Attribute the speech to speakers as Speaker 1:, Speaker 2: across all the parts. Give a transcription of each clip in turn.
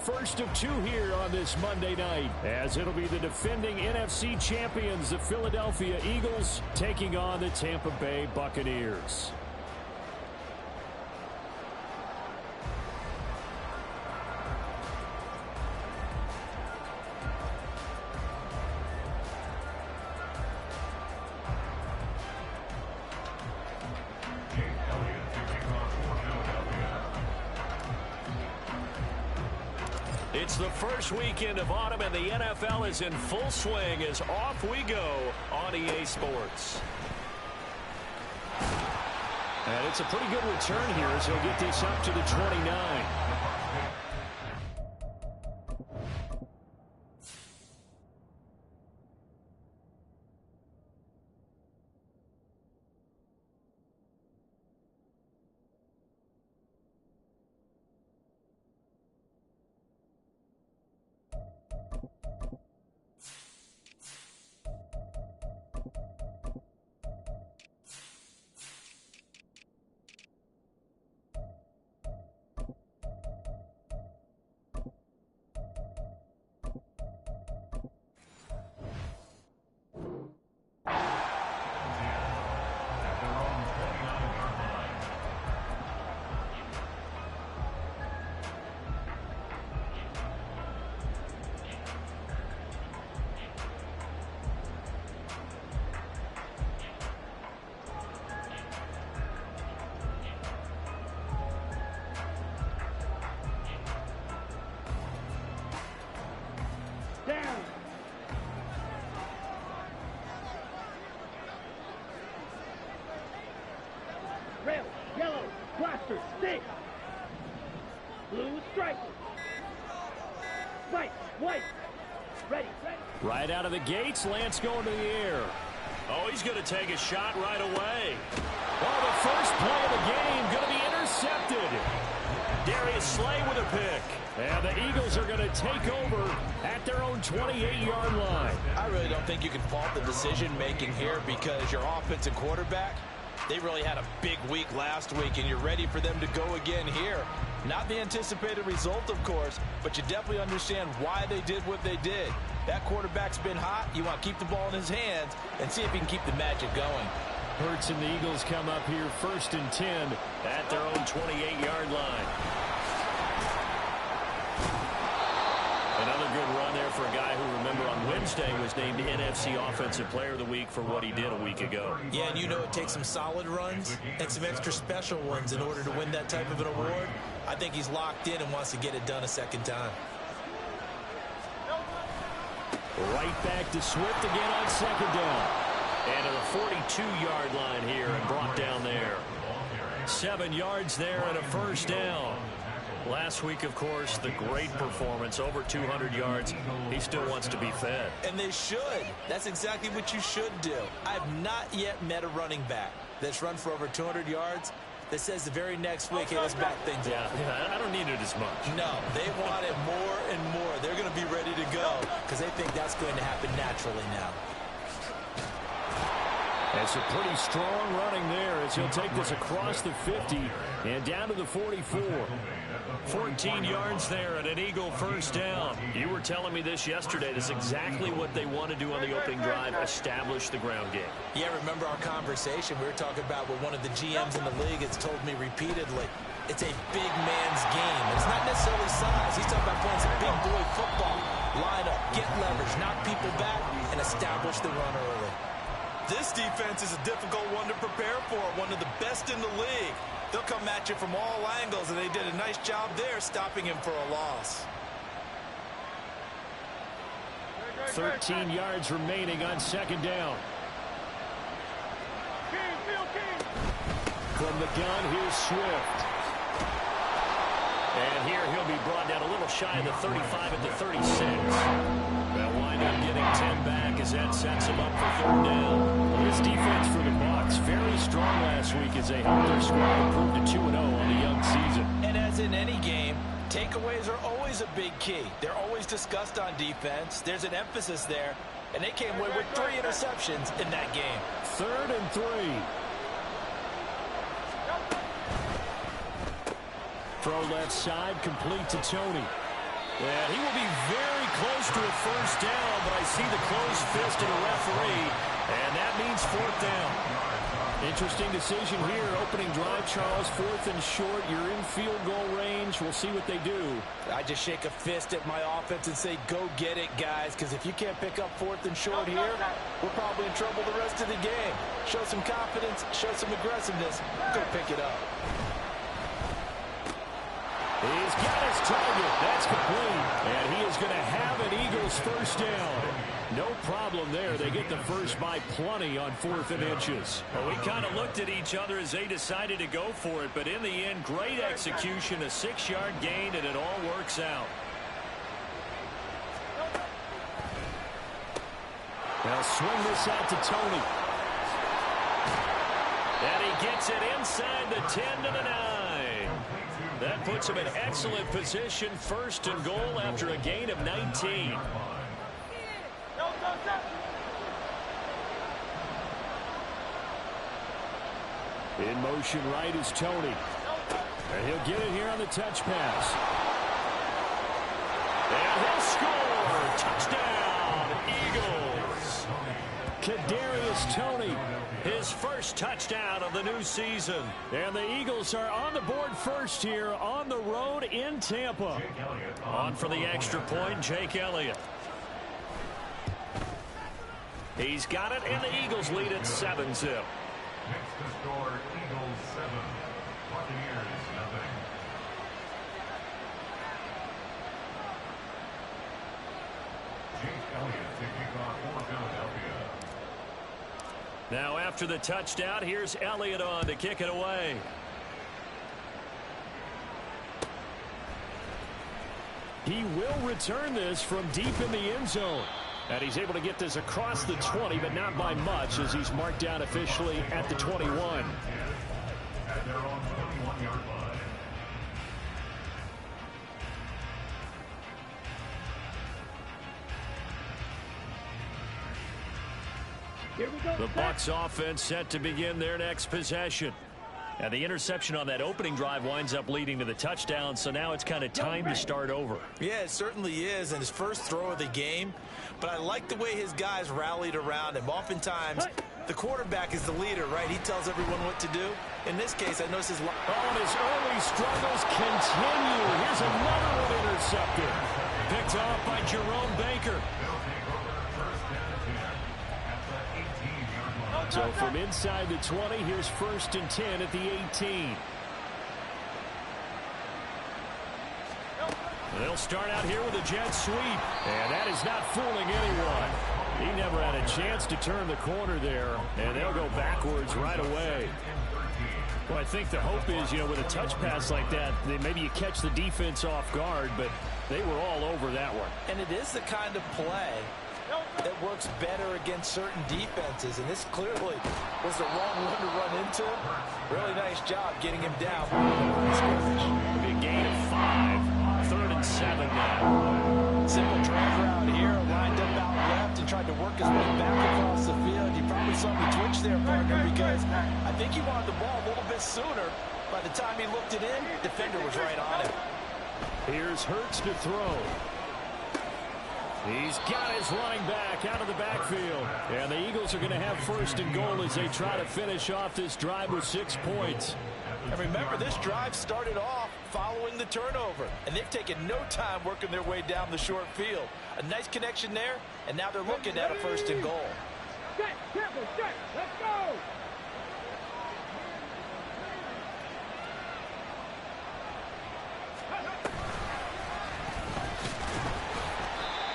Speaker 1: First of two here on this Monday night, as it'll be the defending NFC champions, the Philadelphia Eagles, taking on the Tampa Bay Buccaneers.
Speaker 2: It's the first weekend of autumn, and the NFL is in full swing as off we go on EA Sports.
Speaker 1: And it's a pretty good return here as he'll get this up to the 29.
Speaker 3: Red, yellow, blaster, stick. Blue, striker. Right, white. Ready.
Speaker 1: Right out of the gates, Lance going to the air.
Speaker 2: Oh, he's going to take a shot right away.
Speaker 1: Oh, the first play of the game going to be intercepted.
Speaker 2: Darius Slay with a pick.
Speaker 1: And the Eagles are going to take over at their own 28-yard line.
Speaker 4: I really don't think you can fault the decision-making here because your offensive quarterback, they really had a big week last week, and you're ready for them to go again here. Not the anticipated result, of course, but you definitely understand why they did what they did. That quarterback's been hot. You want to keep the ball in his hands and see if he can keep the magic going.
Speaker 1: Hurts and the Eagles come up here 1st and 10
Speaker 2: at their own 28-yard line. Another good run there for a guy who, remember, on Wednesday was named NFC Offensive Player of the Week for what he did a week ago.
Speaker 4: Yeah, and you know it takes some solid runs and some extra special ones in order to win that type of an award. I think he's locked in and wants to get it done a second time.
Speaker 1: Right back to Swift again on 2nd down.
Speaker 2: And to the 42-yard line here and brought down there.
Speaker 1: 7 yards there and a 1st down.
Speaker 2: Last week, of course, the great performance, over 200 yards. He still wants to be fed.
Speaker 4: And they should. That's exactly what you should do. I've not yet met a running back that's run for over 200 yards that says the very next week, hey, let's back things up.
Speaker 2: Yeah, I don't need it as much.
Speaker 4: No, they want it more and more. They're going to be ready to go because they think that's going to happen naturally now.
Speaker 1: That's a pretty strong running there as he'll take this across the 50 and down to the 44.
Speaker 2: 14 yards there and an Eagle 1st down. You were telling me this yesterday. This is exactly what they want to do on the opening drive, establish the ground game.
Speaker 4: Yeah, remember our conversation? We were talking about what one of the GMs in the league has told me repeatedly. It's a big man's game. It's not necessarily size. He's talking about playing some big boy football. Line up, get leverage, knock people back, and establish the run early. This defense is a difficult one to prepare for, one of the best in the league. They'll come at you from all angles, and they did a nice job there stopping him for a loss.
Speaker 1: 13 yards remaining on 2nd down. From the gun, here's Swift.
Speaker 2: And here he'll be brought down a little shy of the 35 at the 36. They'll wind up getting 10 back as that sets him up for 3rd down.
Speaker 1: Well, this defense for the Bucs very strong last week as they helped their squad improve to 2-0 on the young season.
Speaker 4: And as in any game, takeaways are always a big key. They're always discussed on defense. There's an emphasis there, and they came away with 3 interceptions in that game.
Speaker 1: 3rd and 3. Throw left side, complete to Tony.
Speaker 2: And he will be very close to a first down, but I see the closed fist of the referee, and that means fourth down.
Speaker 1: Interesting decision here. Opening drive, Charles. Fourth and short. You're in field goal range. We'll see what they do.
Speaker 4: I just shake a fist at my offense and say, go get it, guys, because if you can't pick up fourth and short here, we're probably in trouble the rest of the game. Show some confidence, show some aggressiveness, go pick it up.
Speaker 1: He's got his target. That's complete. And he is going to have an Eagles first down. No problem there. They get the first by plenty on 4th and inches.
Speaker 2: Well, we kind of looked at each other as they decided to go for it, but in the end, great execution, a 6-yard gain, and it all works out.
Speaker 1: They'll swing this out to Tony.
Speaker 2: And he gets it inside the 10 to the 9. That puts him in excellent position, first and goal after a gain of 19.
Speaker 1: In motion right is Tony. And he'll get it here on the touch pass.
Speaker 2: And he'll score. Touchdown, Eagles.
Speaker 1: Kadarius Toney.
Speaker 2: His first touchdown of the new season.
Speaker 1: And the Eagles are on the board first here on the road in Tampa.
Speaker 2: On for the extra point, Jake Elliott. He's got it, and the Eagles lead at 7-0.
Speaker 5: Next to score, Eagles 7, Buccaneers 0. Jake Elliott to kick off for Philadelphia.
Speaker 2: Now after the touchdown, here's Elliott on to kick it away.
Speaker 1: He will return this from deep in the end zone. And he's able to get this across the 20, but not by much, as he's marked down officially at the 21.
Speaker 5: At their own 21-yard line.
Speaker 3: Here we go.
Speaker 2: The Bucs offense set to begin their next possession. And the interception on that opening drive winds up leading to the touchdown, so now it's kind of time to start over.
Speaker 4: Yeah, it certainly is, and his first throw of the game. But I like the way his guys rallied around him. Oftentimes, the quarterback is the leader, right? He tells everyone what to do. In this case, I notice his...
Speaker 1: Oh, and his early struggles continue. Here's another one intercepted.
Speaker 2: Picked off by Jerome Baker.
Speaker 1: So from inside the 20, here's 1st and 10 at the 18.
Speaker 2: They'll start out here with a jet sweep.
Speaker 1: And that is not fooling anyone. He never had a chance to turn the corner there, and they'll go backwards right away. Well, I think the hope is, with a touch pass like that, maybe you catch the defense off guard, but they were all over that one.
Speaker 4: And it is the kind of play that works better against certain defenses, and this clearly was the wrong one to run into. Really nice job getting him down.
Speaker 2: Big gain of 5. 3rd and 7 now.
Speaker 4: Simple drag route here, lined up out left and tried to work his way back across the field. You probably saw me twitch there, partner, because I think he wanted the ball a little bit sooner. By the time he looked it in, defender was right on him.
Speaker 1: Here's Hurts to throw. He's got his running back out of the backfield. And the Eagles are going to have 1st and goal as they try to finish off this drive with 6 points.
Speaker 4: And remember, this drive started off following the turnover. And they've taken no time working their way down the short field. A nice connection there, and now they're looking at a 1st and goal.
Speaker 3: Set, careful, set, let's go!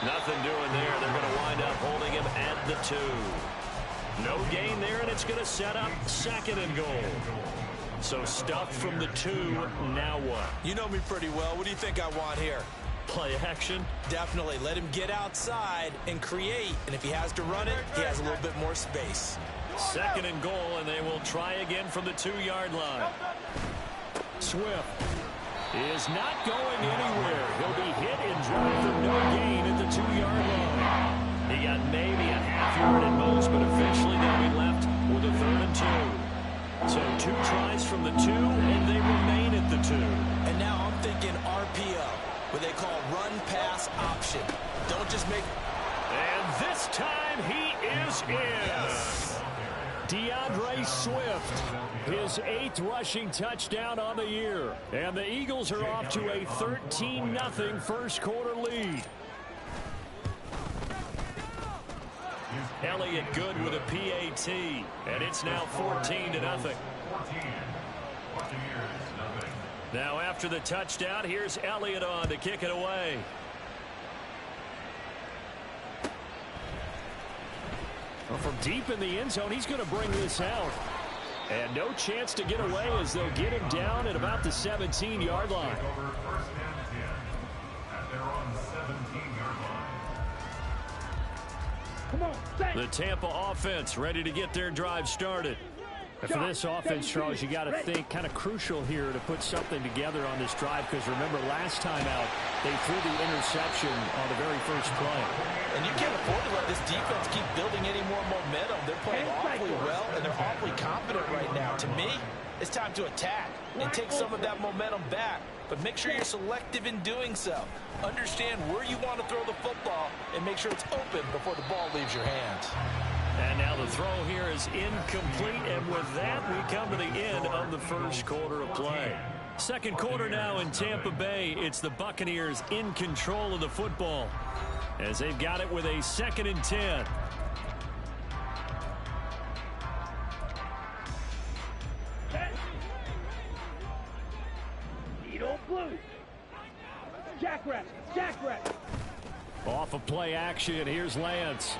Speaker 2: Nothing doing there. They're going to wind up holding him at the 2. No gain there, and it's going to set up 2nd and goal. So stuffed from the 2, now what?
Speaker 4: You know me pretty well. What do you think I want here?
Speaker 2: Play action?
Speaker 4: Definitely. Let him get outside and create. And if he has to run it, he has a little bit more space.
Speaker 2: 2nd and goal, and they will try again from the 2-yard line.
Speaker 1: Swift is not going anywhere. He'll be hit and dropped for no gain at the 2-yard line.
Speaker 2: He got maybe a half yard at most, but eventually they'll be left with a 3rd and 2. So 2 tries from the 2, and they remain at the 2.
Speaker 4: And now I'm thinking RPO. what they call run-pass option. Don't just make...
Speaker 1: And this time he is in.
Speaker 4: Yes.
Speaker 1: DeAndre Swift, his 8th rushing touchdown on the year. And the Eagles are off to a 13-0 first quarter lead. Elliott good with a PAT, and it's now 14-0. Now after the touchdown, here's Elliott on to kick it away. Well, from deep in the end zone, he's going to bring this out. And no chance to get away as they'll get him down at about the 17-yard line. The Tampa offense ready to get their drive started. And for this offense, Charles, you got to think kind of crucial here to put something together on this drive, because remember last time out they threw the interception on the very first play.
Speaker 4: And you can't afford to let this defense keep building any more momentum. They're playing awfully well, and they're awfully confident right now. To me, it's time to attack and take some of that momentum back. But make sure you're selective in doing so. Understand where you want to throw the football and make sure it's open before the ball leaves your hands.
Speaker 1: And now the throw here is incomplete, and with that we come to the end of the first quarter of play. Second quarter now in Tampa Bay. It's the Buccaneers in control of the football as they've got it with a 2nd and 10.
Speaker 3: Jackrabbit.
Speaker 1: Off of play action, here's Lance.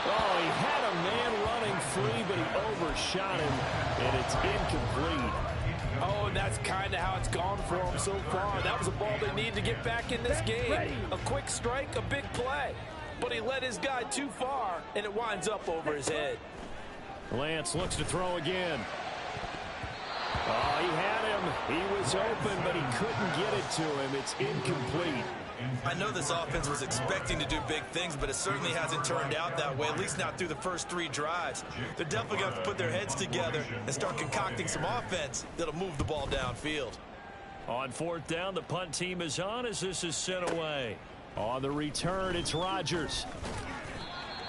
Speaker 1: Oh, he had a man running free, but he overshot him, and it's incomplete.
Speaker 6: Oh, and that's kind of how it's gone for him so far. That was a ball they need to get back in this game. A quick strike, a big play. But he led his guy too far, and it winds up over his head.
Speaker 1: Lance looks to throw again. Oh, he had him. He was open, but he couldn't get it to him. It's incomplete.
Speaker 4: I know this offense was expecting to do big things, but it certainly hasn't turned out that way, at least not through the first 3 drives. They're definitely going to have to put their heads together and start concocting some offense that'll move the ball downfield.
Speaker 1: On 4th down, the punt team is on as this is sent away. On the return, it's Rodgers.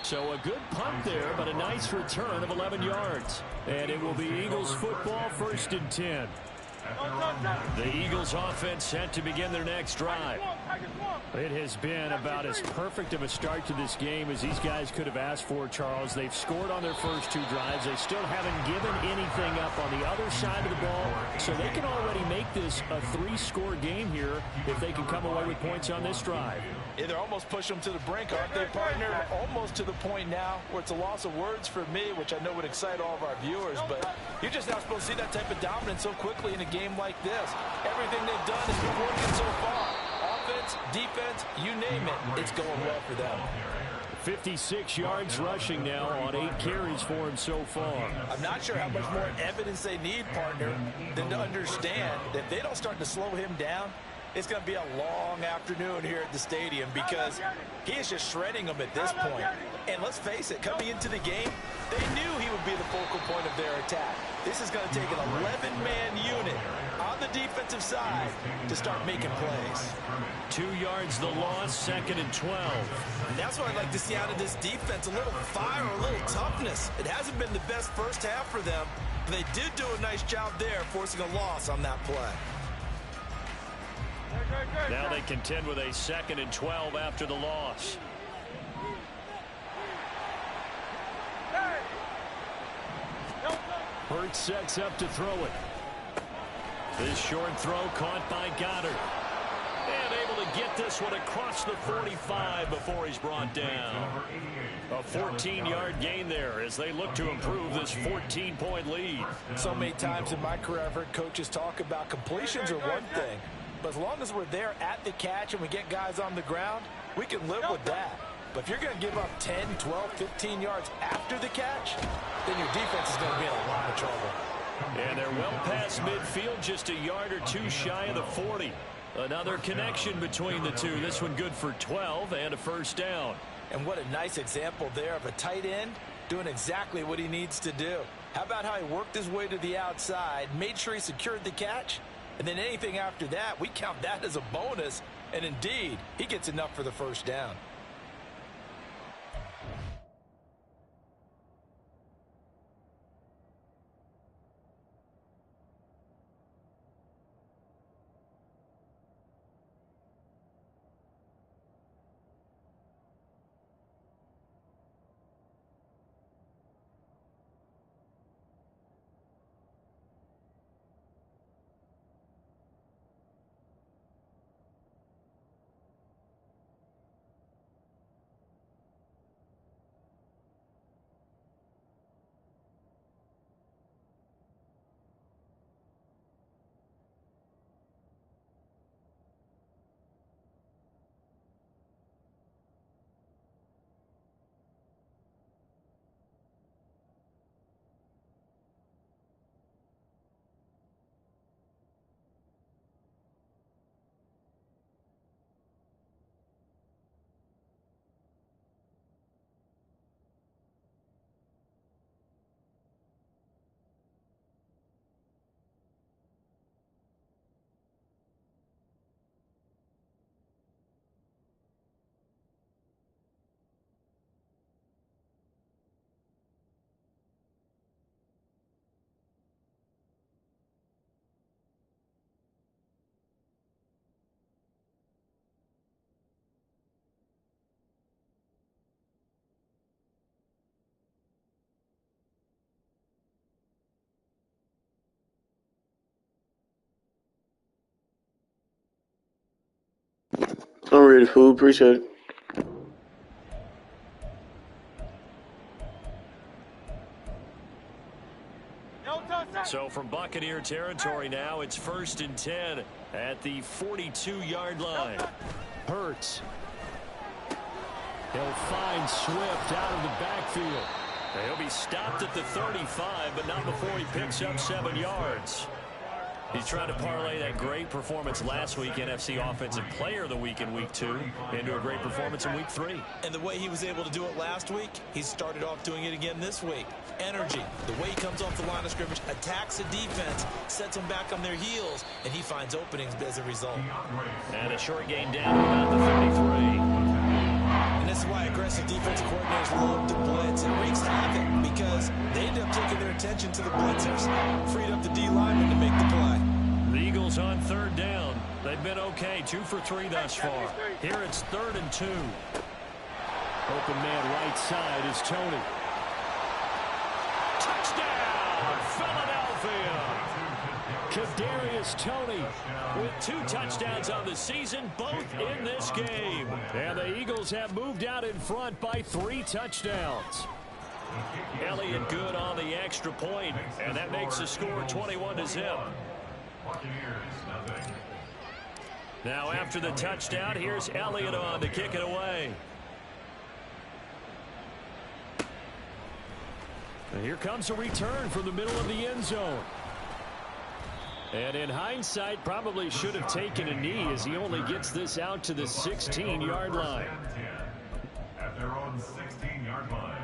Speaker 1: So a good punt there, but a nice return of 11 yards. And it will be Eagles football, 1st and 10. The Eagles offense set to begin their next drive. It has been about as perfect of a start to this game as these guys could have asked for, Charles. They've scored on their first 2 drives. They still haven't given anything up on the other side of the ball, so they can already make this a 3-score game here if they can come away with points on this drive.
Speaker 6: Yeah, they're almost pushing them to the brink, aren't they, partner? Almost to the point now where it's a loss of words for me, which I know would excite all of our viewers, but you're just not supposed to see that type of dominance so quickly in a game like this. Everything they've done has been working so far. Offense, defense, you name it, it's going well for them.
Speaker 1: 56 yards rushing now on 8 carries for him so far.
Speaker 6: I'm not sure how much more evidence they need, partner, than to understand that if they don't start to slow him down, it's going to be a long afternoon here at the stadium because he is just shredding them at this point. And let's face it, coming into the game, they knew he would be the focal point of their attack. This is going to take an 11-man unit on the defensive side to start making plays.
Speaker 1: 2 yards the loss, 2nd and 12.
Speaker 4: And that's what I'd like to see out of this defense, a little fire, a little toughness. It hasn't been the best first half for them, but they did do a nice job there forcing a loss on that play.
Speaker 1: Now they contend with a 2nd and 12 after the loss. Hurts sets up to throw it. This short throw caught by Goddard. And able to get this one across the 45 before he's brought down. A 14-yard gain there as they look to improve this 14-point lead.
Speaker 6: So many times in my career I've heard coaches talk about completions are one thing. But as long as we're there at the catch and we get guys on the ground, we can live with that. But if you're going to give up 10, 12, 15 yards after the catch, then your defense is going to be in a lot of trouble.
Speaker 1: And they're well past midfield, just a yard or 2 shy of the 40. Another connection between the two. This one good for 12 and a 1st down.
Speaker 6: And what a nice example there of a tight end doing exactly what he needs to do. How about how he worked his way to the outside, made sure he secured the catch, And then anything after that, we count that as a bonus. And indeed, he gets enough for the first down.
Speaker 7: I'm ready, food. Appreciate it.
Speaker 2: So from Buccaneer territory now, it's 1st and 10 at the 42-yard line.
Speaker 1: Hurts. He'll find Swift out of the backfield.
Speaker 2: He'll be stopped at the 35, but not before he picks up 7 yards. He's trying to parlay that great performance last week, NFC Offensive Player of the Week in Week 2, into a great performance in Week 3.
Speaker 4: And the way he was able to do it last week, he started off doing it again this week. Energy, the way he comes off the line of scrimmage, attacks the defense, sets them back on their heels, and he finds openings as a result.
Speaker 2: And a short gain down to about the 33.
Speaker 4: And this is why aggressive defensive coordinators love to blitz. It wreaks havoc because they end up taking their attention to the blitzers. Freed up the D lineman to make the play.
Speaker 2: The Eagles on 3rd down. They've been okay, 2 for 3 thus far. Here it's 3rd and 2.
Speaker 1: Open man right side is Tony.
Speaker 2: Touchdown, Philadelphia!
Speaker 1: Kadarius Toney
Speaker 2: With 2 touchdowns on the season, both in this game.
Speaker 1: And the Eagles have moved out in front by 3 touchdowns.
Speaker 2: Elliott good on the extra point, and that makes the score 21-0. Now after the touchdown, here's Elliott on to kick it away.
Speaker 1: And here comes a return from the middle of the end zone. And in hindsight, probably should have taken a knee as he only gets this out to the 16-yard line.
Speaker 5: At their own 16-yard line.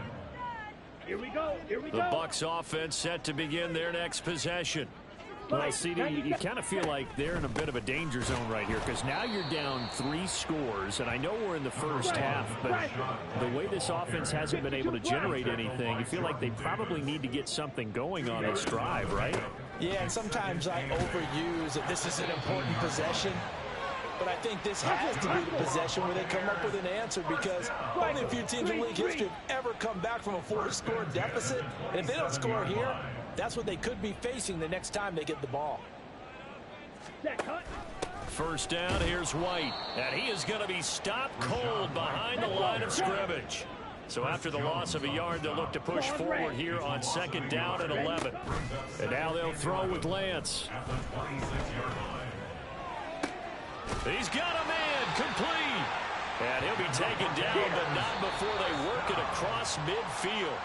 Speaker 3: Here we go. Here we
Speaker 2: The
Speaker 3: go.
Speaker 2: Bucs offense set to begin their next possession.
Speaker 1: Well, CD, you kind of feel like they're in a bit of a danger zone right here because now you're down 3 scores, and I know we're in the first half, but the way this offense hasn't been able to generate anything, you feel like they probably need to get something going on this drive, right?
Speaker 6: Yeah, and sometimes I overuse that this is an important possession. But I think this has to be the possession where they come up with an answer because only a few teams in league history have ever come back from a 4-score deficit. And if they don't score here, that's what they could be facing the next time they get the ball.
Speaker 2: First down, here's White. And he is going to be stopped cold behind the line of scrimmage. So after the loss of a yard, they'll look to push forward here on 2nd down and 11.
Speaker 1: And now they'll throw with Lance.
Speaker 2: He's got a man complete. And he'll be taken down, but not before they work it across midfield.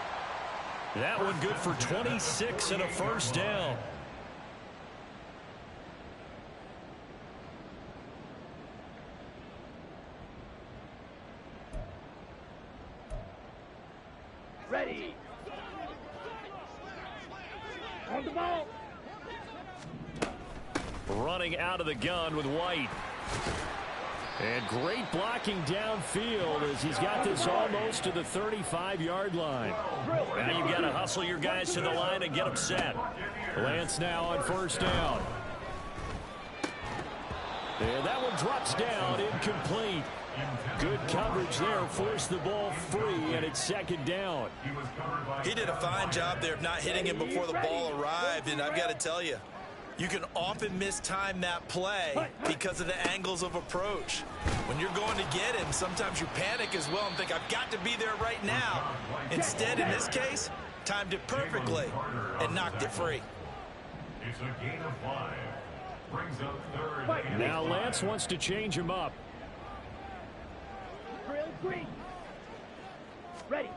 Speaker 2: That one good for 26 and a first down.
Speaker 3: Ready. On the ball.
Speaker 1: running out of the gun with White. And great blocking downfield as he's got this almost to the 35-yard line.
Speaker 2: Now you've got to hustle your guys to the line and get them set.
Speaker 1: Lance now on first down. And that one drops down, incomplete. Good coverage there, forced the ball free, and it's second down.
Speaker 6: He did a fine job there of not hitting him before the ball arrived, and I've got to tell you, you can often mistime that play because of the angles of approach. When you're going to get him, sometimes you panic as well and think, I've got to be there right now. Instead, in this case, timed it perfectly and knocked it free.
Speaker 5: It's a gain of 5. Brings up third.
Speaker 1: Now Lance wants to change him up.
Speaker 3: Drill green. Ready.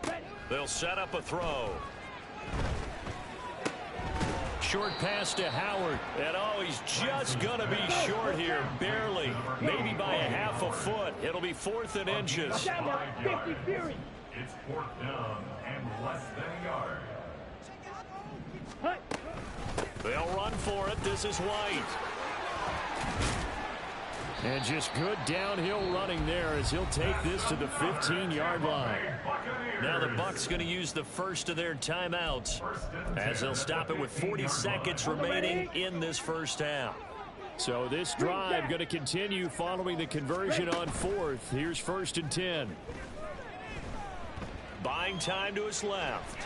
Speaker 2: They'll set up a throw.
Speaker 1: Short pass to Howard.
Speaker 2: And oh, he's just going to be short here, barely. Maybe by a half a foot. It'll be 4th and inches.
Speaker 3: 50 Fury.
Speaker 5: It's 4th down and less than a yard.
Speaker 2: They'll run for it. This is White.
Speaker 1: And just good downhill running there as he'll take this to the 15-yard line.
Speaker 2: Now the Bucs going to use the first of their timeouts as they'll stop it with 40 seconds remaining in this first half.
Speaker 1: So this drive going to continue following the conversion on 4th. Here's 1st and 10.
Speaker 2: Buying time to his left.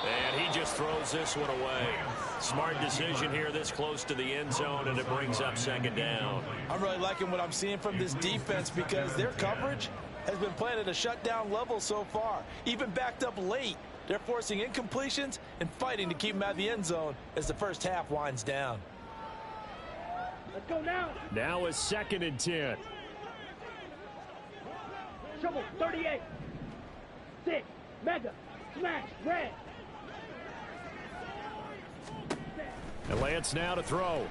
Speaker 2: And he just throws this one away. Smart decision here this close to the end zone, and it brings up second down.
Speaker 6: I'm really liking what I'm seeing from this defense because their coverage has been playing at a shutdown level so far. Even backed up late, they're forcing incompletions and fighting to keep them out of the end zone as the first half winds down.
Speaker 3: Let's go now.
Speaker 1: Now a 2nd and 10.
Speaker 3: Trouble 38. 6. Mega. Smash. Red.
Speaker 1: And Lance now to throw.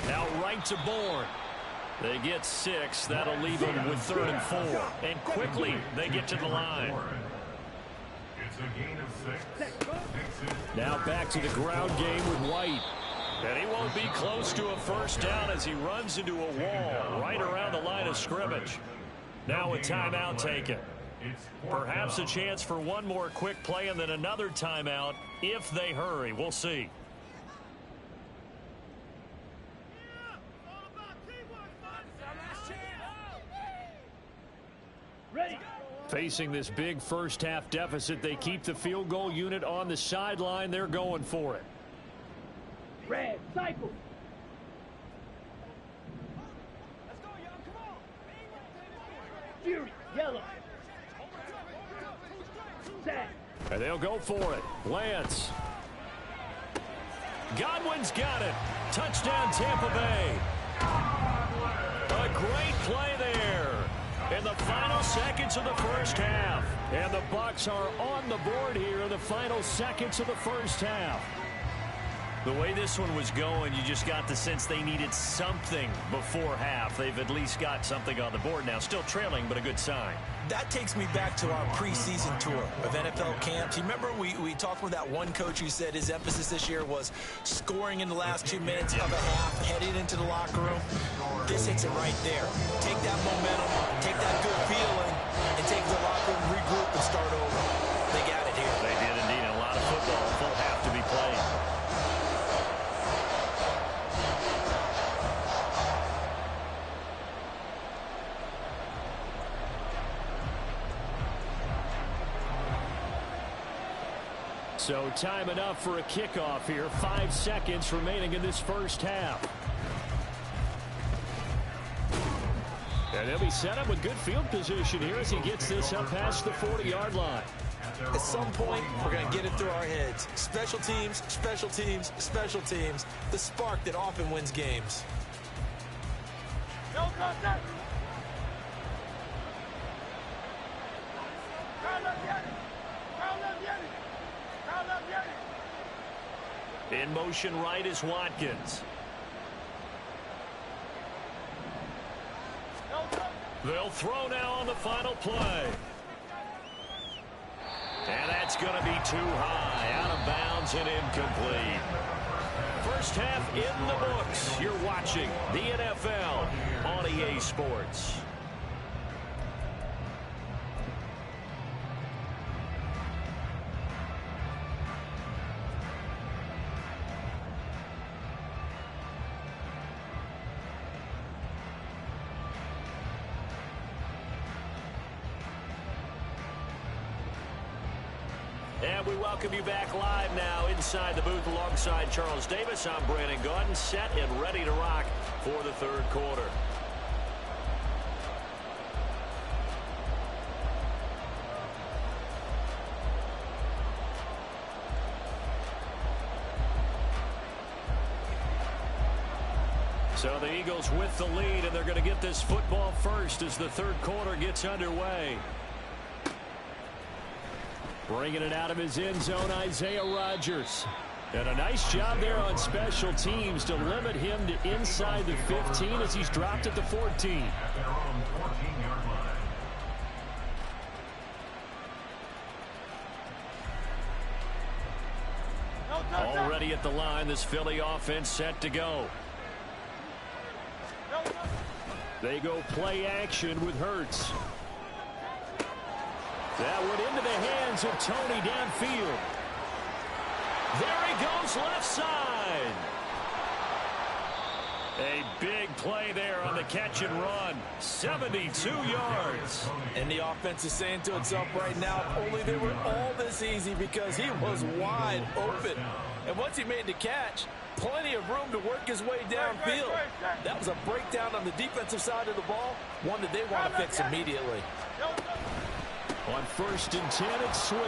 Speaker 2: Now right to Bourne. They get 6. That'll leave them with 3rd and 4. And quickly they get to the line.
Speaker 5: It's a gain of 6.
Speaker 1: Now back to the ground game with White.
Speaker 2: And he won't be close to a first down as he runs into a wall right around the line of scrimmage. Now a timeout taken. Perhaps a chance for one more quick play and then another timeout if they hurry. We'll see.
Speaker 3: Ready.
Speaker 1: Facing this big first half deficit, they keep the field goal unit on the sideline. They're going for it.
Speaker 3: Red. Cycle.
Speaker 8: Let's go, y'all. Come on.
Speaker 3: Fury. Yellow. Set.
Speaker 1: And they'll go for it. Lance.
Speaker 2: Godwin's got it. Touchdown, Tampa Bay. A great play there in the final seconds of the first half.
Speaker 1: And the Bucs are on the board here in the final seconds of the first half.
Speaker 2: The way this one was going, you just got the sense they needed something before half. They've at least got something on the board now. Still trailing, but a good sign.
Speaker 6: That takes me back to our preseason tour of NFL camps. You remember we talked with that one coach who said his emphasis this year was scoring in the last 2 minutes of a half, heading into the locker room. This hits it right there. Take that momentum, take that good feeling, and take the locker room, regroup, and start over. They got it here.
Speaker 2: They did indeed. A lot of football, full half to be played.
Speaker 1: So time enough for a kickoff here. 5 seconds remaining in this first half. And they'll be set up with good field position here as he gets this up past the 40-yard line.
Speaker 6: At some point, we're going to get it through our heads. Special teams, special teams, special teams. The spark that often wins games.
Speaker 3: No contact.
Speaker 2: In motion right is Watkins. They'll throw now on the final play. And that's going to be too high, out of bounds and incomplete. First half in the books. You're watching the NFL on EA Sports. And we welcome you back live now inside the booth alongside Charles Davis. I'm Brandon Gaudin, set and ready to rock for the third quarter. So the Eagles with the lead, and they're going to get this football first as the third quarter gets underway. Bringing it out of his end zone, Isaiah Rodgers. And a nice job there on special teams to limit him to inside the 15 as he's dropped at the 14.
Speaker 5: At their own 14-yard line.
Speaker 2: Already at the line, this Philly offense set to go. They go play action with Hurts. That went into the hands of Tony downfield. There he goes left side. A big play there on the catch and run. 72 yards.
Speaker 6: And the offense is saying to itself right now, if only they were all this easy, because he was wide open. And once he made the catch, plenty of room to work his way downfield. That was a breakdown on the defensive side of the ball, one that they want to fix immediately.
Speaker 2: On 1st and 10, it's Swift.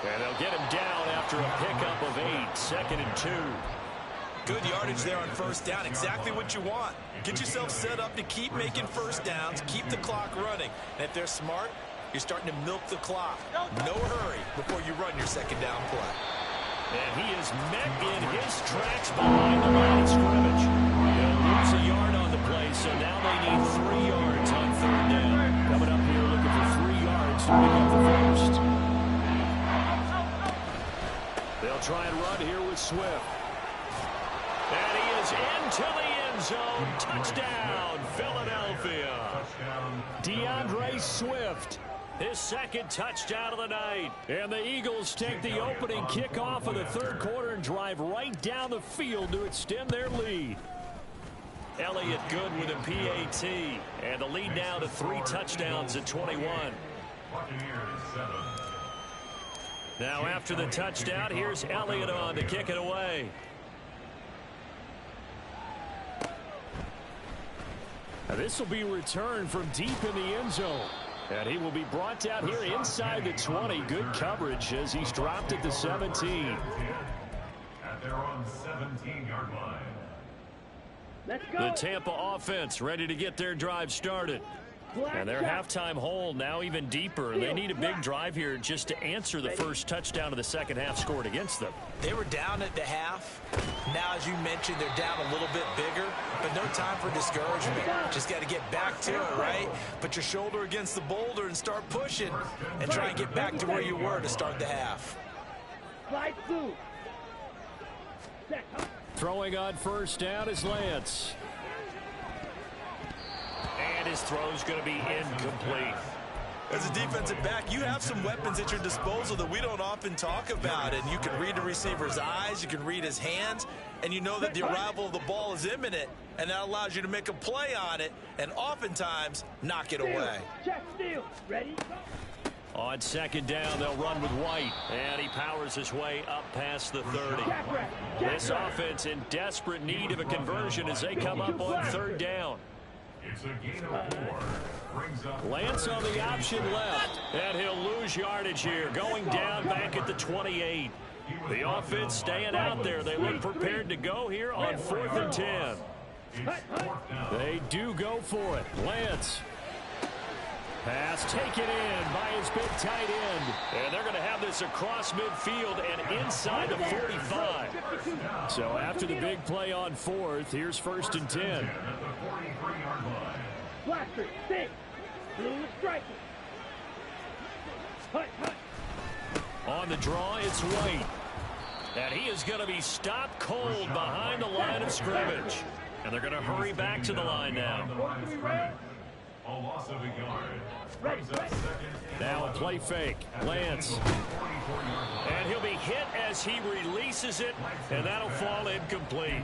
Speaker 2: And they'll get him down after a pickup of 8. 2nd and 2.
Speaker 4: Good yardage there on first down. Exactly what you want. Get yourself set up to keep making first downs, keep the clock running. And if they're smart, you're starting to milk the clock. No hurry before you run your second down play.
Speaker 2: And he is met in his tracks behind the line of scrimmage. He'll lose a yard on the play, so now they need 3 yards on 3rd down. Coming up here looking for 3 yards to pick up the first. They'll try and run here with Swift. And he is into the end zone. Touchdown, Philadelphia. DeAndre Swift. His second touchdown of the night. And the Eagles take the opening kickoff of the third quarter and drive right down the field to extend their lead. Elliott good with a PAT. And the lead now to 3 touchdowns at 21. Now after the touchdown, here's Elliott on to kick it away. Now this will be returned from deep in the end zone. And he will be brought down here inside the 20. Good coverage as he's dropped at the 17.
Speaker 5: At their own 17-yard line.
Speaker 3: Let's go.
Speaker 2: The Tampa offense ready to get their drive started. And their halftime hole now even deeper. They need a big drive here just to answer the first touchdown of the second half scored against them.
Speaker 4: They were down at the half. Now, as you mentioned, they're down a little bit bigger, but no time for discouragement. Just got to get back to it, right? Put your shoulder against the boulder and start pushing and try and get back to where you were to start the half.
Speaker 3: Slide through.
Speaker 2: Throwing on first down is Lance. And his throw's going to be incomplete.
Speaker 6: As a defensive back, you have some weapons at your disposal that we don't often talk about. And you can read the receiver's eyes, you can read his hands, and you know that the arrival of the ball is imminent. And that allows you to make a play on it and oftentimes knock it away.
Speaker 3: Check steal. Ready?
Speaker 2: On second down, they'll run with White. And he powers his way up past the 30. This offense in desperate need of a conversion as they come up on third down.
Speaker 5: It's a gain of 4. Brings up
Speaker 2: Lance on the option left. And he'll lose yardage here. Going down back at the 28. The offense staying out there. They look prepared to go here on 4th and 10. They do go for it. Lance. Pass taken in by his big tight end. And they're going to have this across midfield and inside the 45. So after the big play on 4th, here's 1st and 10.
Speaker 3: Blaster, stay. Blue striker. Hut, hut.
Speaker 2: On the draw, it's White. And he is going to be stopped cold behind the line of scrimmage. And they're going to hurry back to the line now.
Speaker 5: A loss of a yard. Brings up second.
Speaker 1: Now a play fake. Lance.
Speaker 2: And he'll be hit as he releases it, and that'll fall incomplete.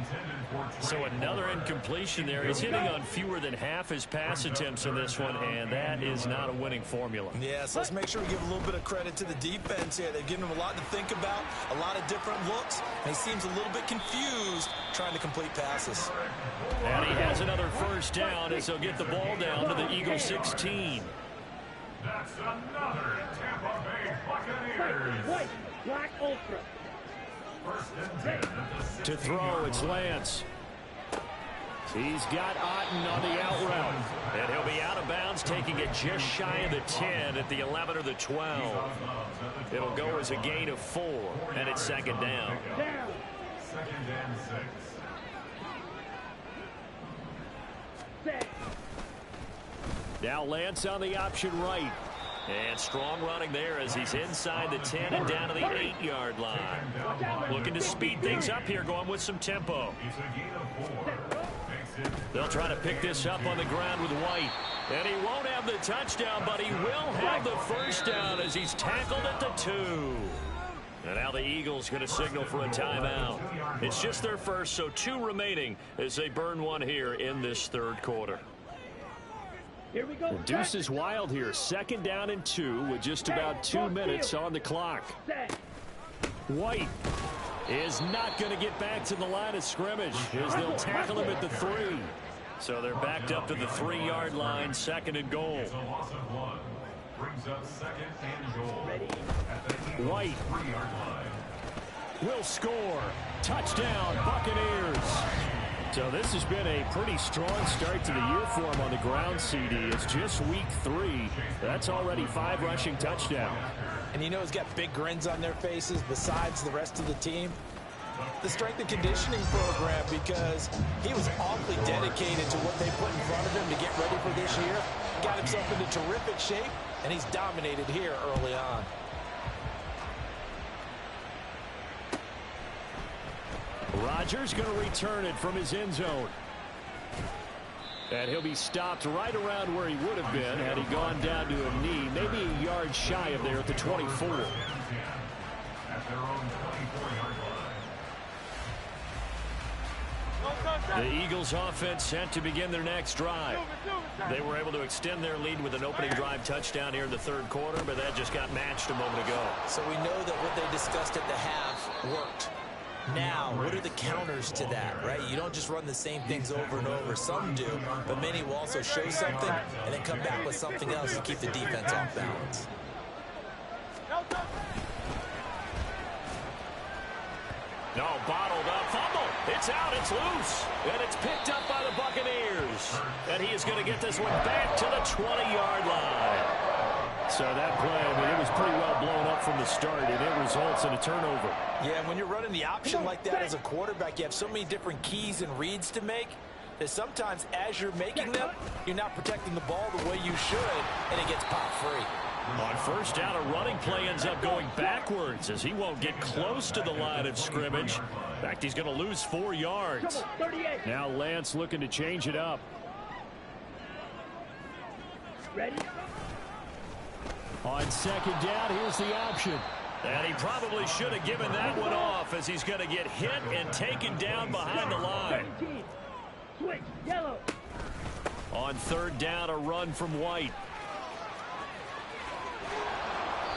Speaker 2: So another incompletion there. He's hitting on fewer than half his pass attempts in this one, and that is not a winning formula.
Speaker 6: Yes, let's make sure we give a little bit of credit to the defense here. They've given him a lot to think about, a lot of different looks, and he seems a little bit confused trying to complete passes.
Speaker 1: And he has another first down as he'll get the ball down to the Eagles 16.
Speaker 5: That's another Tampa Bay Buccaneers.
Speaker 3: White, black ultra.
Speaker 5: First and 10 at the
Speaker 1: To throw, it's Lance. He's got Otten on the out route.
Speaker 2: And he'll be out of bounds, taking it just shy of the 10 at the 11 or the 12. It'll go as a gain of 4, and it's second down.
Speaker 3: Down.
Speaker 5: Second and 6.
Speaker 3: Set.
Speaker 1: Now Lance on the option right.
Speaker 2: And strong running there as he's inside the 10 and down to the 8-yard line. Looking to speed things up here, going with some tempo.
Speaker 5: It's a gain of 4. Makes it
Speaker 2: They'll try to pick this up on the ground with White. And he won't have the touchdown, but he will have the first down as he's tackled at the 2. And now the Eagles going to signal for a timeout. It's just their first, so 2 remaining as they burn one here in this third quarter.
Speaker 3: Here we go.
Speaker 1: The deuce is wild here. Second down and 2 with just about 2 minutes on the clock.
Speaker 3: Set.
Speaker 1: White is not going to get back to the line of scrimmage as they'll tackle him at the 3.
Speaker 2: So they're backed up to the 3-yard line, second and goal.
Speaker 5: It's a loss of 1. Brings up second and goal. At the
Speaker 1: White
Speaker 5: 3-yard line.
Speaker 1: will score. Touchdown, Buccaneers. So this has been a pretty strong start to the year for him on the ground, CD. It's just week 3. That's already 5 rushing touchdowns.
Speaker 6: And you know he's got big grins on their faces besides the rest of the team. The strength and conditioning program, because he was awfully dedicated to what they put in front of him to get ready for this year. Got himself into terrific shape, and he's dominated here early on.
Speaker 1: Rodgers going to return it from his end zone. And he'll be stopped right around where he would have been had he gone down to a knee, maybe a yard shy of there at the 24.
Speaker 5: At their own 24-yard line.
Speaker 2: The Eagles offense set to begin their next drive. They were able to extend their lead with an opening drive touchdown here in the third quarter, but that just got matched a moment ago.
Speaker 6: So we know that what they discussed at the half worked. Now, what are the counters to that, right? You don't just run the same things over and over. Some do, but many will also show something and then come back with something else to keep the defense off balance.
Speaker 2: No, bottled up, fumble. It's out, it's loose, and it's picked up by the Buccaneers. And he is going to get this one back to the 20-yard line.
Speaker 1: So that play, I mean, it was pretty well blown up from the start, and it results in a turnover.
Speaker 6: Yeah, when you're running the option like that as a quarterback, you have so many different keys and reads to make that sometimes as you're making them, you're not protecting the ball the way you should, and it gets popped free.
Speaker 2: On first down, a running play ends up going backwards as he won't get close to the line of scrimmage. In fact, he's going to lose 4 yards.
Speaker 1: Now Lance looking to change it up.
Speaker 3: Ready?
Speaker 1: On second down, here's the option.
Speaker 2: And he probably should have given that one off as he's going to get hit and taken down behind the line.
Speaker 3: 17. Switch, yellow.
Speaker 2: On third down, a run from White.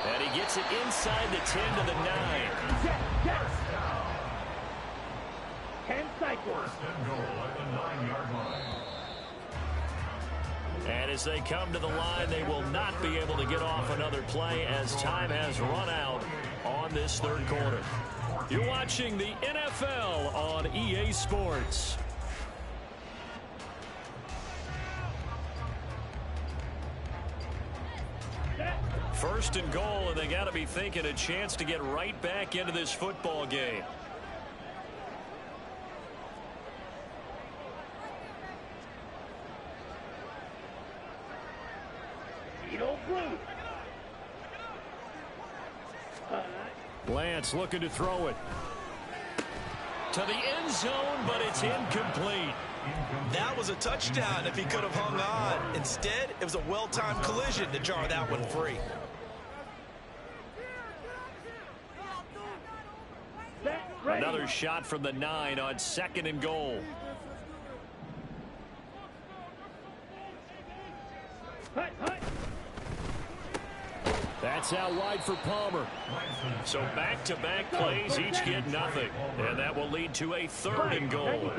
Speaker 2: And he gets it inside the 10 to the 9.
Speaker 3: Jet, jet. 10 cycles.
Speaker 5: First and goal at the 9-yard line.
Speaker 2: And as they come to the line, they will not be able to get off another play as time has run out on this third quarter. You're watching the NFL on EA Sports. First and goal, and they got to be thinking a chance to get right back into this football game.
Speaker 3: Blue.
Speaker 1: Lance looking to throw it.
Speaker 2: To the end zone, but it's incomplete.
Speaker 6: That was a touchdown if he could have hung on. Instead, it was a well-timed collision to jar that one free.
Speaker 2: Another shot from the 9 on 2nd and goal.
Speaker 1: That's out wide for Palmer.
Speaker 2: So back-to-back plays, each get nothing. And that will lead to a 3rd and goal.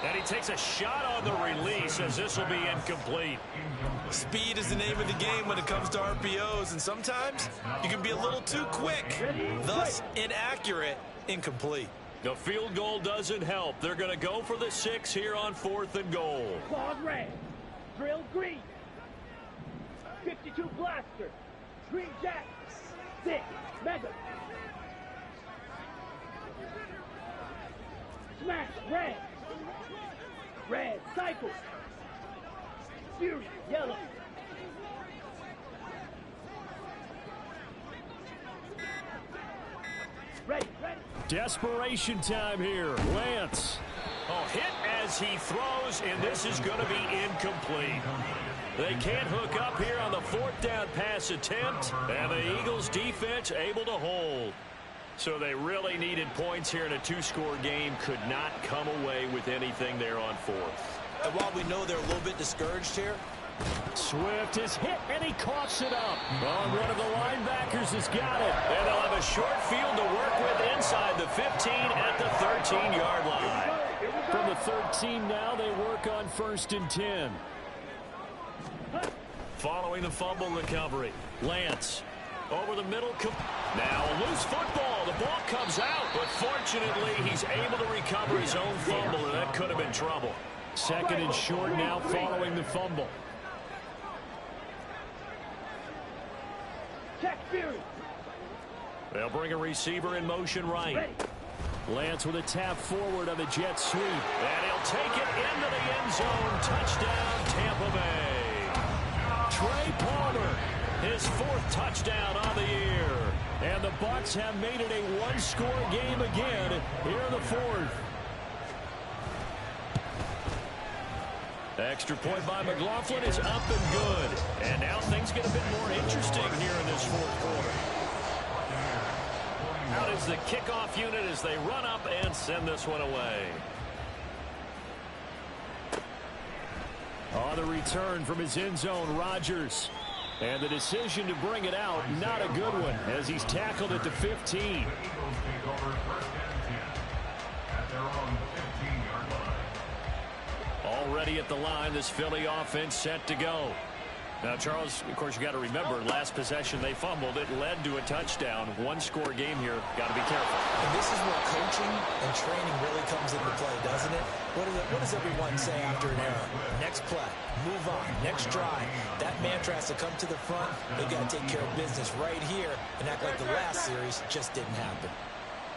Speaker 2: And he takes a shot on the release as this will be incomplete.
Speaker 6: Speed is the name of the game when it comes to RPOs, and sometimes you can be a little too quick, thus inaccurate, incomplete.
Speaker 2: The field goal doesn't help. They're going to go for the 6 here on 4th and goal.
Speaker 3: Claws red. Drill green. 52 blaster. Green jack. 6. Mega. Smash red. Red cycle. Fury yellow. Ready, ready.
Speaker 1: Desperation time here. Lance.
Speaker 2: Oh, hit as he throws, and this is going to be incomplete. They can't hook up here on the 4th down pass attempt, and the Eagles defense able to hold. So they really needed points here in a 2-score game. Could not come away with anything there on 4th.
Speaker 6: And while we know they're a little bit discouraged here,
Speaker 1: Swift is hit, and he coughs it up. Well, one of the linebackers has got it.
Speaker 2: And they'll have a short field to work with inside the 15 at the 13-yard line.
Speaker 1: From the 13 now, they work on 1st and 10.
Speaker 2: Following the fumble recovery, Lance over the middle. Now a loose football. The ball comes out, but fortunately he's able to recover his own fumble, and that could have been trouble.
Speaker 1: 2nd and short now following the fumble.
Speaker 3: Check Fury.
Speaker 2: They'll bring a receiver in motion right.
Speaker 3: Ready.
Speaker 1: Lance with a tap forward on the jet sweep.
Speaker 2: And he'll take it into the end zone. Touchdown, Tampa Bay.
Speaker 1: Trey Palmer,
Speaker 2: his 4th touchdown on the year.
Speaker 1: And the Bucs have made it a 1-score game again here in the 4th.
Speaker 2: Extra point by McLaughlin is up and good. And now things get a bit more interesting here in this 4th quarter. Out is the kickoff unit as they run up and send this one away.
Speaker 1: On the return from his end zone, Rodgers. And the decision to bring it out, not a good one, as he's tackled at the 15.
Speaker 2: Already at the line, this Philly offense set to go. Now, Charles, of course, you got to remember, last possession they fumbled. It led to a touchdown. 1-score game here. Got to be careful.
Speaker 4: And this is where coaching and training really comes into play, doesn't it? What does everyone say after an error? Next play, move on, next drive. That mantra has to come to the front. They've got to take care of business right here and act like the last series just didn't happen.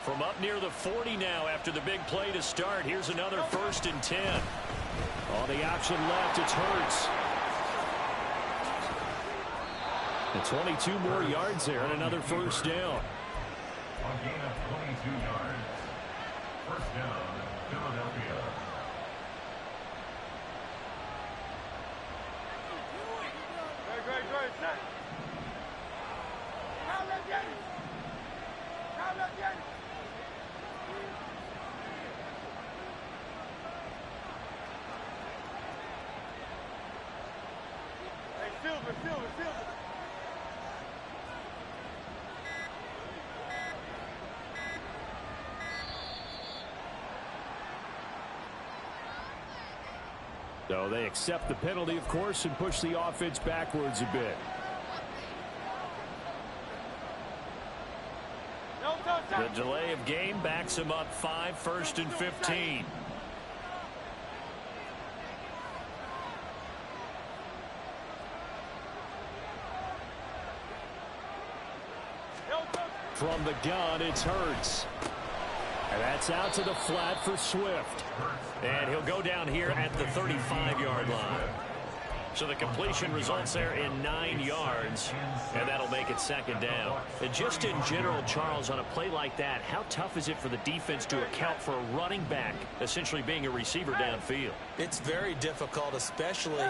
Speaker 2: From up near the 40 now after the big play to start, here's another 1st and 10.
Speaker 1: On the option left, it's Hurts. And 22 more yards there and another 1st down.
Speaker 5: A gain of 22 yards. 1st down, Philadelphia.
Speaker 8: Great, set. Now let's get it. Hey, Silver.
Speaker 1: So they accept the penalty, of course, and push the offense backwards a bit.
Speaker 2: The delay of game backs him up 5, 1st and 15.
Speaker 1: From the gun, it's Hurts. And that's out to the flat for Swift.
Speaker 2: And he'll go down here at the 35-yard line. So the completion results there in 9 yards, and that'll make it second down. And just in general, Charles, on a play like that, how tough is it for the defense to account for a running back essentially being a receiver downfield?
Speaker 4: It's very difficult, especially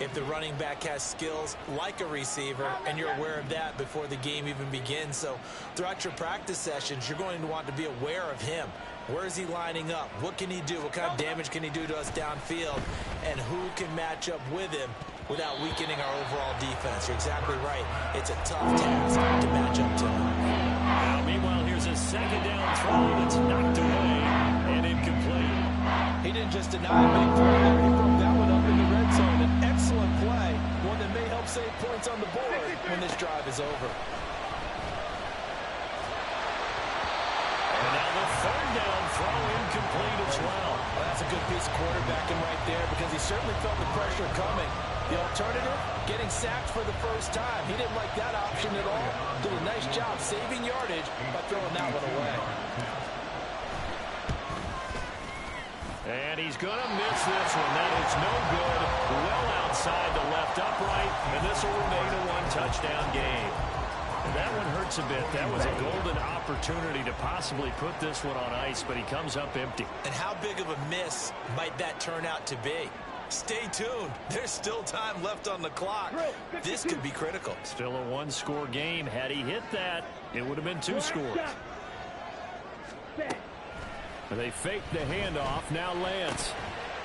Speaker 4: if the running back has skills like a receiver, and you're aware of that before the game even begins. So throughout your practice sessions, you're going to want to be aware of him. Where is he lining up? What can he do? What kind of damage can he do to us downfield? And who can match up with him without weakening our overall defense? You're exactly right. It's a tough task to match up to him.
Speaker 2: Now, meanwhile, here's a second down throw that's knocked away and incomplete.
Speaker 6: He didn't just deny a big play there. He broke that one up in the red zone. An excellent play, one that may help save points on the board when this drive is over.
Speaker 2: And now the third down throw incomplete as well.
Speaker 6: Well, that's a good piece of quarterbacking right there because he certainly felt the pressure coming. The alternative, getting sacked for the first time. He didn't like that option at all. Did a nice job saving yardage by throwing that one away.
Speaker 2: And he's going to miss this one. That is no good. Well outside the left upright, and this will remain a one-touchdown game. And that one hurts a bit. That was a golden opportunity to possibly put this one on ice, but he comes up empty.
Speaker 4: And how big of a miss might that turn out to be? Stay tuned. There's still time left on the clock. This could be critical.
Speaker 2: Still a one-score game. Had he hit that, it would have been 2 scores. They fake the handoff. Now Lance.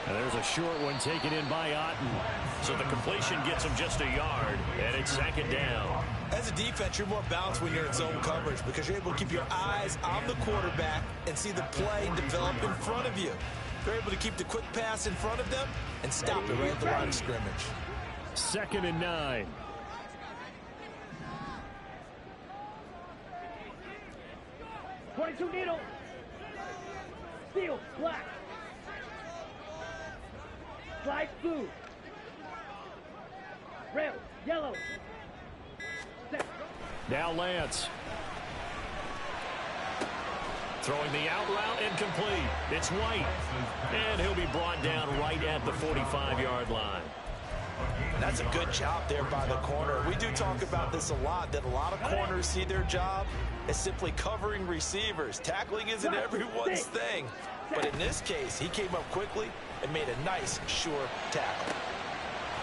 Speaker 2: And there's a short one taken in by Otten. So the completion gets him just a yard, and it's second down.
Speaker 4: As a defense, you're more balanced when you're in zone coverage because you're able to keep your eyes on the quarterback and see the play develop in front of you. They're able to keep the quick pass in front of them and stop it right at the line of scrimmage.
Speaker 2: 2nd and 9.
Speaker 3: .22 needle. Steel, black. Slide blue. Rail, yellow. Set.
Speaker 2: Now Lance. Throwing the out route incomplete. It's White. And he'll be brought down right at the 45-yard line.
Speaker 6: That's a good job there by the corner. We do talk about this a lot, that a lot of corners see their job as simply covering receivers. Tackling isn't everyone's thing. But in this case, he came up quickly and made a nice, sure tackle.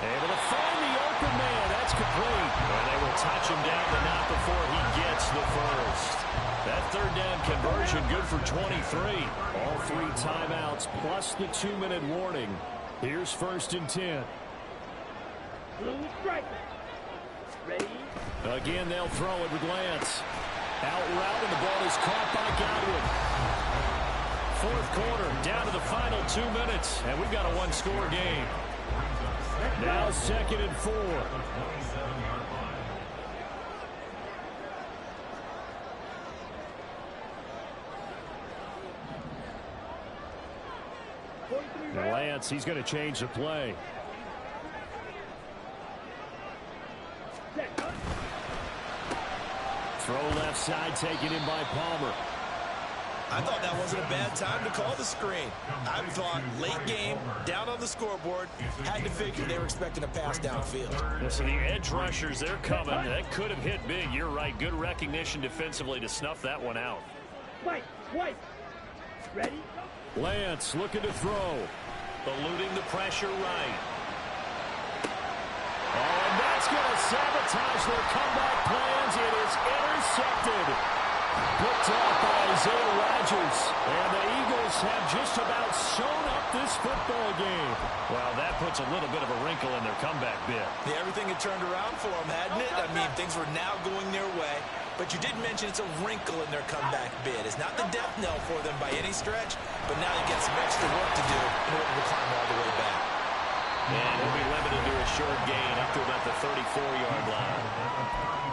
Speaker 2: Able to find the open man. That's complete. And they will touch him down, but not before he gets the first. That third down conversion good for 23. All 3 timeouts plus the 2-minute warning. Here's 1st and 10.
Speaker 3: Blue striker. Ready?
Speaker 2: Again, they'll throw it with Lance. Out route, and the ball is caught by Godwin. 4th quarter, down to the final 2 minutes, and we've got a 1-score game. Now 2nd and 4. Lance, he's going to change the play. Throw left side, taken in by Palmer.
Speaker 6: I thought that wasn't a bad time to call the screen. I thought late game, down on the scoreboard, had to figure they were expecting a pass downfield.
Speaker 2: So the edge rushers, they're coming. That could have hit big. You're right. Good recognition defensively to snuff that one out.
Speaker 3: White. Ready?
Speaker 2: Lance looking to throw.
Speaker 6: Eluding the pressure right.
Speaker 2: Oh, and that's going to sabotage their comeback plans. It is intercepted. Picked off by Isaiah Rodgers. And the Eagles have just about sewn up this football game. Well, that puts a little bit of a wrinkle in their comeback bid.
Speaker 6: Yeah, everything had turned around for them, hadn't it? I mean, things were now going their way. But you did mention it's a wrinkle in their comeback bid. It's not the death knell for them by any stretch, but now they get some extra work to do in order to climb all the way back.
Speaker 2: And he'll be limited to a short gain up to about the 34-yard line.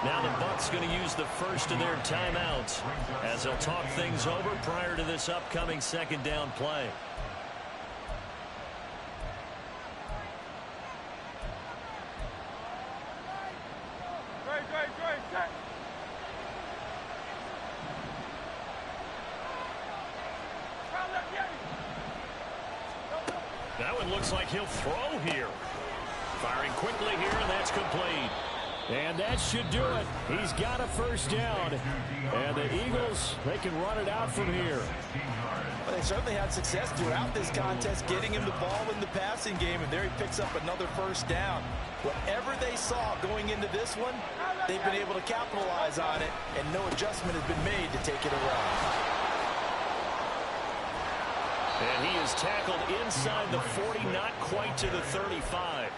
Speaker 2: Now the Bucs going to use the first of their timeouts as they'll talk things over prior to this upcoming 2nd down play.
Speaker 8: Set.
Speaker 2: That one looks like he'll throw here. Firing quickly here, and that's complete.
Speaker 1: And that should do it. He's got a first down. And the Eagles, they can run it out from here.
Speaker 6: Well, they certainly had success throughout this contest getting him the ball in the passing game, and there he picks up another first down. Whatever they saw going into this one, they've been able to capitalize on it, and no adjustment has been made to take it away.
Speaker 2: And he is tackled inside the 40, not quite to the 35.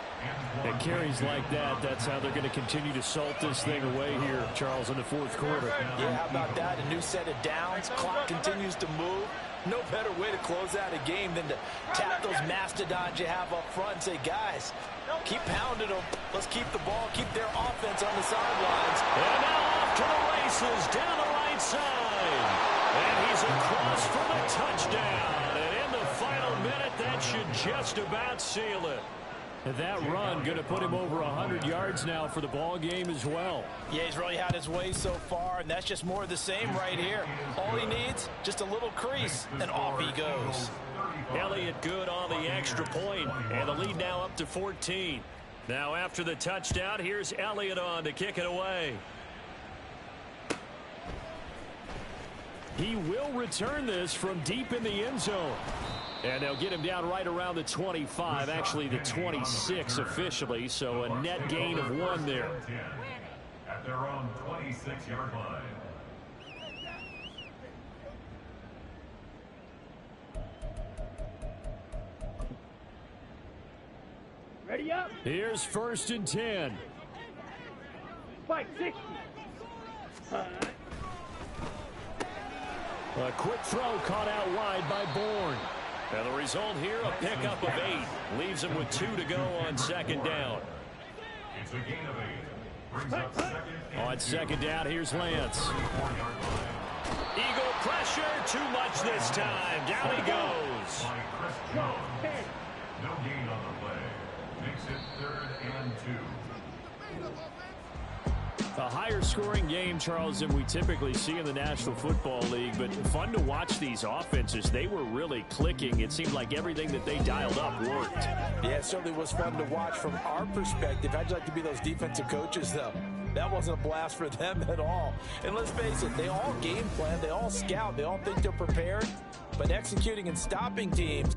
Speaker 1: And carries like that, that's how they're going to continue to salt this thing away here, Charles, in the fourth quarter.
Speaker 6: Yeah, how about that? A new set of downs. Clock continues to move. No better way to close out a game than to tap those mastodons you have up front and say, guys, keep pounding them. Let's keep the ball, keep their offense on the sidelines.
Speaker 2: And now off to the races down the right side. And he's across for the touchdown. And in the final minute, that should just about seal it.
Speaker 1: And that run going to put him over 100 yards now for the ball game as well.
Speaker 6: Yeah, he's really had his way so far, and that's just more of the same right here. All he needs, just a little crease, and off he goes.
Speaker 2: Elliott good on the extra point, and the lead now up to 14. Now after the touchdown, here's Elliott on to kick it away.
Speaker 1: He will return this from deep in the end zone. And they'll get him down right around the 25, actually the 26 officially, so a net gain of 1 there.
Speaker 5: At their own 26-yard line.
Speaker 3: Ready up.
Speaker 1: Here's 1st and 10.
Speaker 3: Spike 60.
Speaker 1: A quick throw caught out wide by Bourne.
Speaker 2: And the result here, a pickup of 8. Leaves him with 2 to go on 2nd down.
Speaker 5: It's a gain of 8. Brings up 2nd.
Speaker 1: On 2nd down, here's Lance.
Speaker 2: Eagle pressure, too much this time. Down he goes.
Speaker 5: By Chris Jones. No gain on the play. Makes it 3rd and 2.
Speaker 1: A higher scoring game, Charles, than we typically see in the National Football League, but fun to watch these offenses. They were really clicking. It seemed like everything that they dialed up worked.
Speaker 6: Yeah, it certainly was fun to watch from our perspective. How'd you like to be those defensive coaches, though? That wasn't a blast for them at all. And let's face it, they all game plan, they all scout, they all think they're prepared, but executing and stopping teams